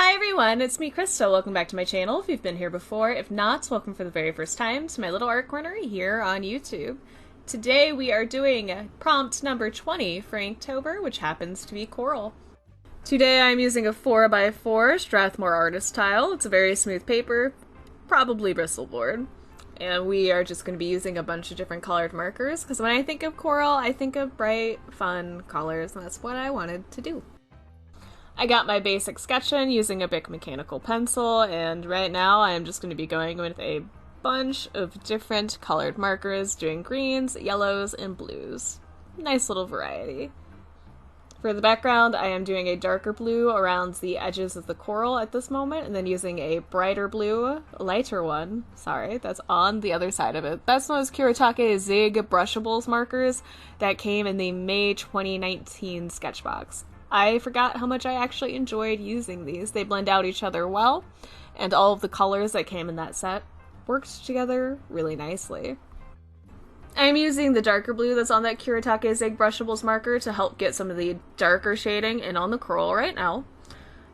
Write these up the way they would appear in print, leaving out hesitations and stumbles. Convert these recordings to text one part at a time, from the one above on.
Hi everyone, it's me Krista. Welcome back to my channel if you've been here before. If not, welcome for the very first time to my little art corner here on YouTube. Today we are doing prompt number 20 for Inktober, which happens to be coral. Today I'm using a 4x4 Strathmore artist tile. It's a very smooth paper, probably bristleborn. And we are just going to be using a bunch of different colored markers, because when I think of coral, I think of bright, fun colors, and that's what I wanted to do. I got my basic sketch in using a BIC Mechanical Pencil, and right now I am just going to be going with a bunch of different colored markers, doing greens, yellows, and blues. Nice little variety. For the background, I am doing a darker blue around the edges of the coral at this moment, and then using a brighter blue, lighter one, sorry, that's on the other side of it. That's known as Kuretake-Zig Brushables markers that came in the May 2019 sketch box. I forgot how much I actually enjoyed using these. They blend out each other well, and all of the colors that came in that set worked together really nicely. I'm using the darker blue that's on that Kuretake-Zig Brushables marker to help get some of the darker shading in on the coral right now.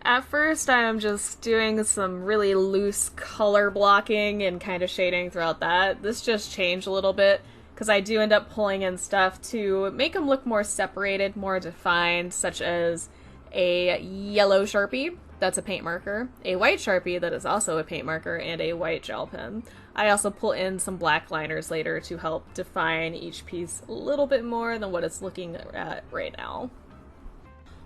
At first, I'm just doing some really loose color blocking and kind of shading throughout that. This just changed a little bit, because I do end up pulling in stuff to make them look more separated, more defined, such as a yellow Sharpie, that's a paint marker, a white Sharpie that is also a paint marker, and a white gel pen. I also pull in some black liners later to help define each piece a little bit more than what it's looking at right now.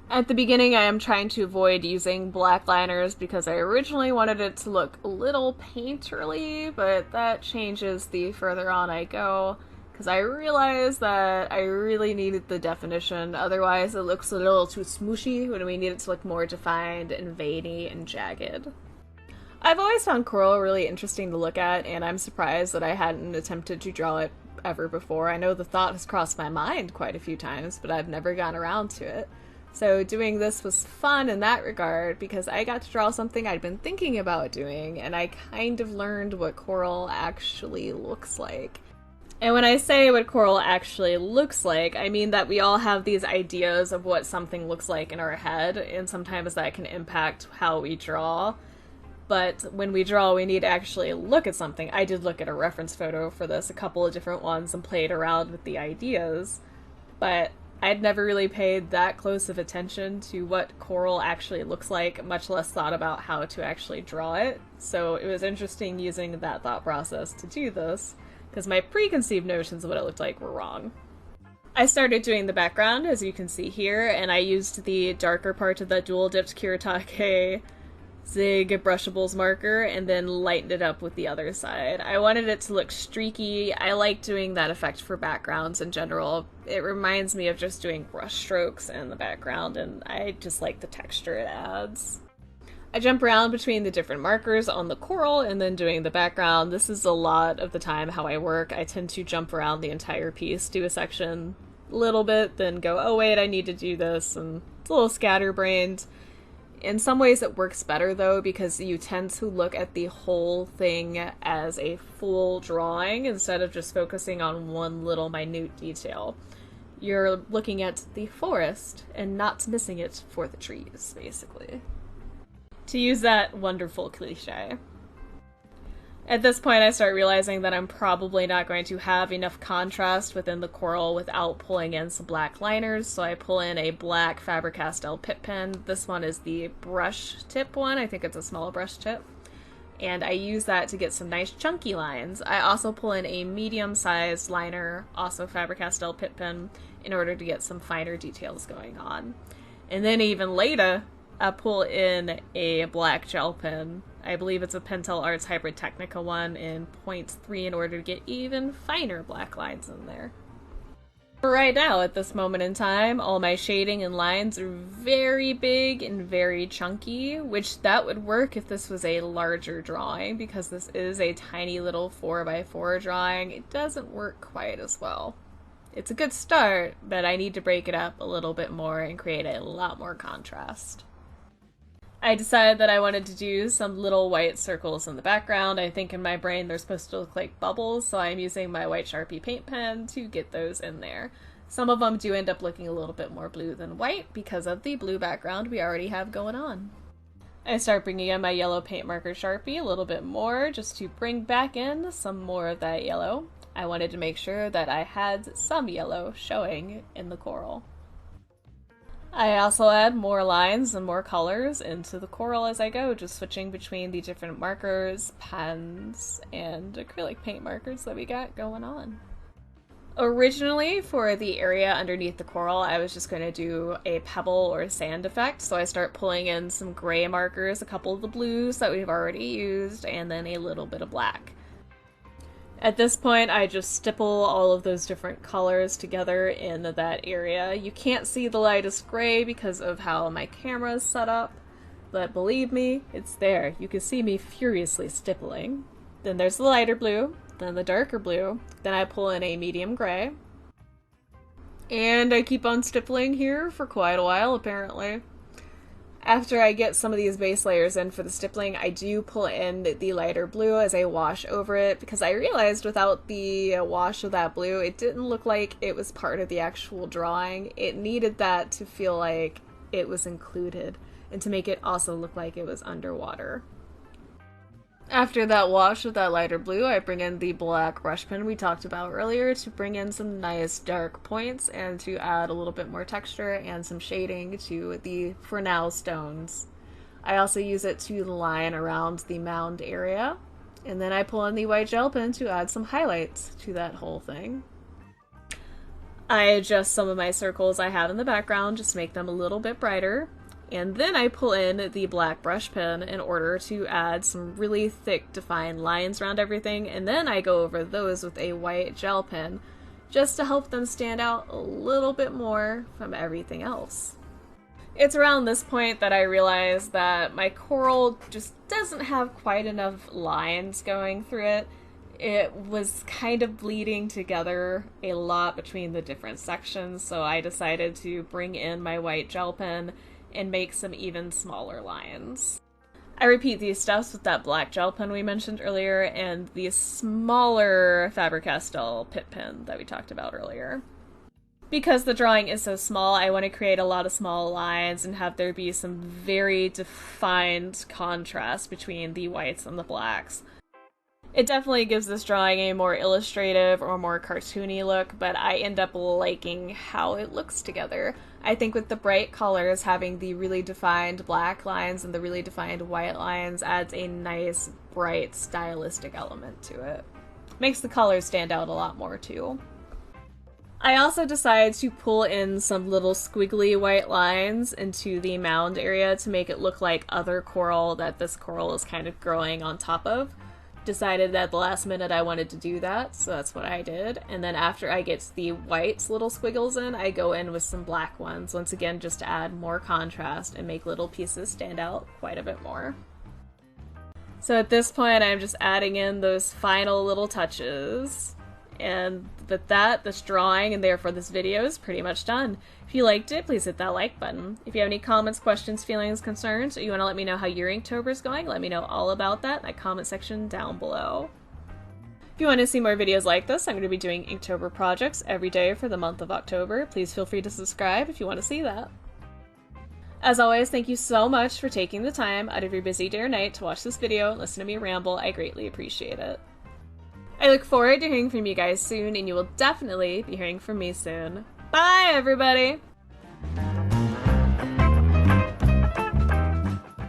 At the beginning, I am trying to avoid using black liners because I originally wanted it to look a little painterly, but that changes the further on I go, because I realized that I really needed the definition, otherwise it looks a little too smooshy when we need it to look more defined and veiny and jagged. I've always found coral really interesting to look at, and I'm surprised that I hadn't attempted to draw it ever before. I know the thought has crossed my mind quite a few times, but I've never gotten around to it. So doing this was fun in that regard, because I got to draw something I'd been thinking about doing, and I kind of learned what coral actually looks like. And when I say what coral actually looks like, I mean that we all have these ideas of what something looks like in our head, and sometimes that can impact how we draw. But when we draw, we need to actually look at something. I did look at a reference photo for this, a couple of different ones, and played around with the ideas, but I'd never really paid that close of attention to what coral actually looks like, much less thought about how to actually draw it. So it was interesting using that thought process to do this, because my preconceived notions of what it looked like were wrong. I started doing the background, as you can see here, and I used the darker part of the dual-dipped Kuretake-Zig Brushables marker and then lightened it up with the other side. I wanted it to look streaky. I like doing that effect for backgrounds in general. It reminds me of just doing brush strokes in the background, and I just like the texture it adds. I jump around between the different markers on the coral and then doing the background. This is a lot of the time how I work. I tend to jump around the entire piece, do a section a little bit, then go, oh wait, I need to do this, and it's a little scatterbrained. In some ways it works better though, because you tend to look at the whole thing as a full drawing instead of just focusing on one little minute detail. You're looking at the forest and not missing it for the trees, basically. To use that wonderful cliche. At this point I start realizing that I'm probably not going to have enough contrast within the coral without pulling in some black liners, so I pull in a black Faber-Castell Pitt pen. This one is the brush tip one, I think it's a small brush tip. And I use that to get some nice chunky lines. I also pull in a medium-sized liner, also Faber-Castell Pitt pen, in order to get some finer details going on. And then even later, I pull in a black gel pen. I believe it's a Pentel Arts Hybrid Technica one in 0.3 in order to get even finer black lines in there. For right now, at this moment in time, all my shading and lines are very big and very chunky, which that would work if this was a larger drawing, because this is a tiny little 4x4 drawing. It doesn't work quite as well. It's a good start, but I need to break it up a little bit more and create a lot more contrast. I decided that I wanted to do some little white circles in the background. I think in my brain they're supposed to look like bubbles, so I'm using my white Sharpie paint pen to get those in there. Some of them do end up looking a little bit more blue than white because of the blue background we already have going on. I start bringing in my yellow paint marker Sharpie a little bit more just to bring back in some more of that yellow. I wanted to make sure that I had some yellow showing in the coral. I also add more lines and more colors into the coral as I go, just switching between the different markers, pens, and acrylic paint markers that we got going on. Originally, for the area underneath the coral, I was just going to do a pebble or sand effect, so I start pulling in some gray markers, a couple of the blues that we've already used, and then a little bit of black. At this point, I just stipple all of those different colors together in that area. You can't see the lightest gray because of how my camera is set up, but believe me, it's there. You can see me furiously stippling. Then there's the lighter blue, then the darker blue, then I pull in a medium gray. And I keep on stippling here for quite a while, apparently. After I get some of these base layers in for the stippling, I do pull in the lighter blue as I wash over it, because I realized without the wash of that blue, it didn't look like it was part of the actual drawing. It needed that to feel like it was included, and to make it also look like it was underwater. After that wash with that lighter blue, I bring in the black brush pen we talked about earlier to bring in some nice dark points and to add a little bit more texture and some shading to the, for now, stones. I also use it to line around the mound area, and then I pull in the white gel pen to add some highlights to that whole thing. I adjust some of my circles I have in the background just to make them a little bit brighter. And then I pull in the black brush pen in order to add some really thick defined lines around everything, and then I go over those with a white gel pen just to help them stand out a little bit more from everything else. It's around this point that I realize that my coral just doesn't have quite enough lines going through it. It was kind of bleeding together a lot between the different sections, so I decided to bring in my white gel pen and make some even smaller lines. I repeat these steps with that black gel pen we mentioned earlier and the smaller Faber-Castell Pitt pen that we talked about earlier. Because the drawing is so small, I want to create a lot of small lines and have there be some very defined contrast between the whites and the blacks. It definitely gives this drawing a more illustrative or more cartoony look, but I end up liking how it looks together. I think with the bright colors, having the really defined black lines and the really defined white lines adds a nice, bright, stylistic element to it. Makes the colors stand out a lot more too. I also decided to pull in some little squiggly white lines into the mound area to make it look like other coral that this coral is kind of growing on top of. Decided at the last minute I wanted to do that, so that's what I did. And then after I get the white little squiggles in, I go in with some black ones, once again just to add more contrast and make little pieces stand out quite a bit more. So at this point I'm just adding in those final little touches. And with that, this drawing and therefore this video is pretty much done. If you liked it, please hit that like button. If you have any comments, questions, feelings, concerns, or you want to let me know how your Inktober is going, let me know all about that in the comment section down below. If you want to see more videos like this, I'm going to be doing Inktober projects every day for the month of October. Please feel free to subscribe if you want to see that. As always, thank you so much for taking the time out of your busy day or night to watch this video and listen to me ramble. I greatly appreciate it. I look forward to hearing from you guys soon, and you will definitely be hearing from me soon. Bye, everybody!